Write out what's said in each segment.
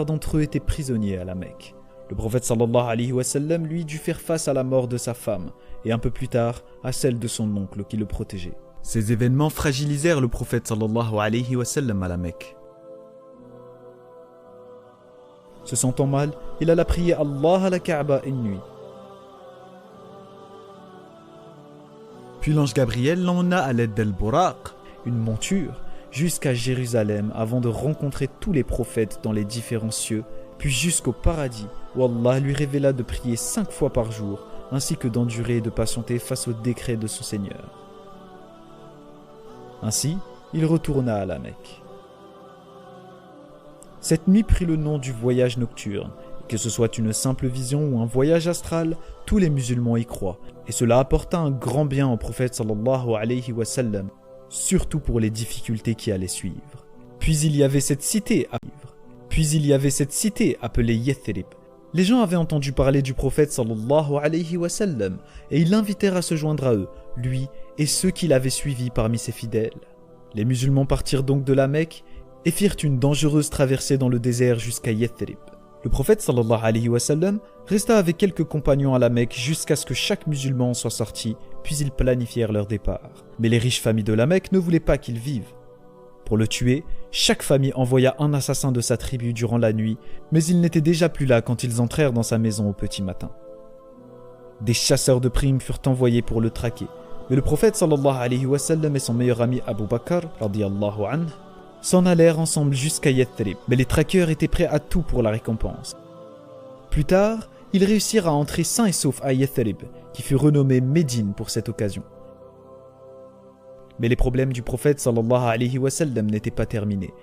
d'entre eux étaient prisonniers à la Mecque. Le prophète sallallahu alayhi wa sallam lui dut faire face à la mort de sa femme et un peu plus tard à celle de son oncle qui le protégeait. Ces événements fragilisèrent le prophète sallallahu alayhi wa sallam à la Mecque. Se sentant mal, il alla prier Allah à la Kaaba une nuit. Puis l'ange Gabriel l'emmena à l'aide d'Al-Buraq, une monture, jusqu'à Jérusalem avant de rencontrer tous les prophètes dans les différents cieux, puis jusqu'au paradis où Allah lui révéla de prier 5 fois par jour, ainsi que d'endurer et de patienter face au décret de son Seigneur. Ainsi, il retourna à la Mecque. Cette nuit prit le nom du voyage nocturne. Que ce soit une simple vision ou un voyage astral, tous les musulmans y croient, et cela apporta un grand bien au prophète sallallahu alayhi wa sallam, surtout pour les difficultés qui allaient suivre. Puis il y avait cette cité appelée Yathrib. Les gens avaient entendu parler du prophète sallallahu alayhi wa sallam, et ils l'invitèrent à se joindre à eux, lui et ceux qui l'avaient suivi parmi ses fidèles. Les musulmans partirent donc de la Mecque et firent une dangereuse traversée dans le désert jusqu'à Yathrib. Le prophète sallallahu alayhi wa sallam resta avec quelques compagnons à la Mecque jusqu'à ce que chaque musulman soit sorti, puis ils planifièrent leur départ. Mais les riches familles de la Mecque ne voulaient pas qu'il vive. Pour le tuer, chaque famille envoya un assassin de sa tribu durant la nuit, mais il n'était déjà plus là quand ils entrèrent dans sa maison au petit matin. Des chasseurs de primes furent envoyés pour le traquer, mais le prophète sallallahu alayhi wa sallam et son meilleur ami Abu Bakr radiyallahu anhu s'en allèrent ensemble jusqu'à Yathrib, mais les traqueurs étaient prêts à tout pour la récompense. Plus tard, ils réussirent à entrer sains et saufs à Yathrib, qui fut renommée Médine pour cette occasion. Mais les problèmes du prophète sallallahu alayhi wa sallam n'étaient pas terminés.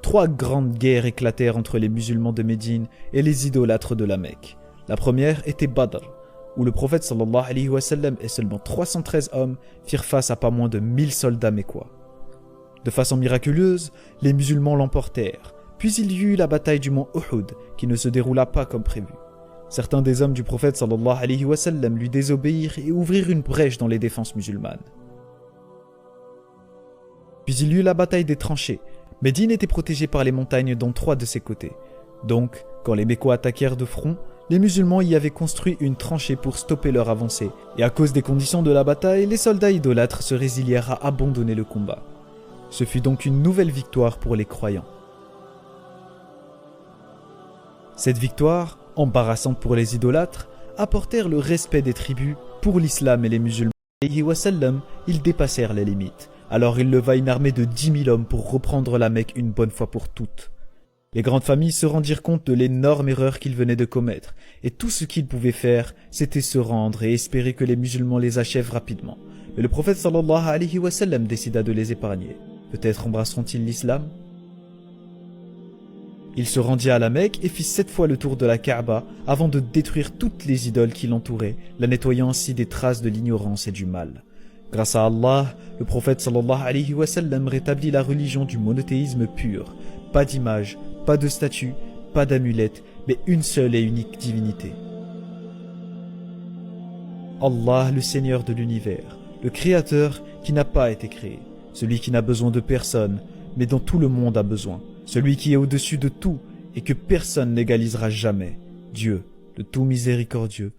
3 grandes guerres éclatèrent entre les musulmans de Médine et les idolâtres de la Mecque. La première était Badr, où le prophète sallallahu alayhi wa sallam et seulement 313 hommes firent face à pas moins de 1000 soldats mécois. De façon miraculeuse, les musulmans l'emportèrent, puis il y eut la bataille du mont Uhud qui ne se déroula pas comme prévu. Certains des hommes du prophète sallallahu alayhi wa sallam lui désobéirent et ouvrirent une brèche dans les défenses musulmanes. Puis il y eut la bataille des tranchées. Médine était protégée par les montagnes dans 3 de ses côtés. Donc, quand les Mécois attaquèrent de front, les musulmans y avaient construit une tranchée pour stopper leur avancée, et à cause des conditions de la bataille, les soldats idolâtres se résilièrent à abandonner le combat. Ce fut donc une nouvelle victoire pour les croyants. Cette victoire, embarrassante pour les idolâtres, apportèrent le respect des tribus pour l'islam et les musulmans. Ils dépassèrent les limites. Alors il leva une armée de 10 000 hommes pour reprendre la Mecque une bonne fois pour toutes. Les grandes familles se rendirent compte de l'énorme erreur qu'ils venaient de commettre, et tout ce qu'ils pouvaient faire, c'était se rendre et espérer que les musulmans les achèvent rapidement. Mais le prophète sallallahu alayhi wa sallam décida de les épargner. Peut-être embrasseront-ils l'islam? Il se rendit à la Mecque et fit 7 fois le tour de la Kaaba avant de détruire toutes les idoles qui l'entouraient, la nettoyant ainsi des traces de l'ignorance et du mal. Grâce à Allah, le prophète sallallahu alayhi wa sallam rétablit la religion du monothéisme pur. Pas d'image, pas de statue, pas d'amulette, mais une seule et unique divinité. Allah, le Seigneur de l'univers, le Créateur qui n'a pas été créé, celui qui n'a besoin de personne, mais dont tout le monde a besoin, celui qui est au-dessus de tout et que personne n'égalisera jamais, Dieu, le tout miséricordieux,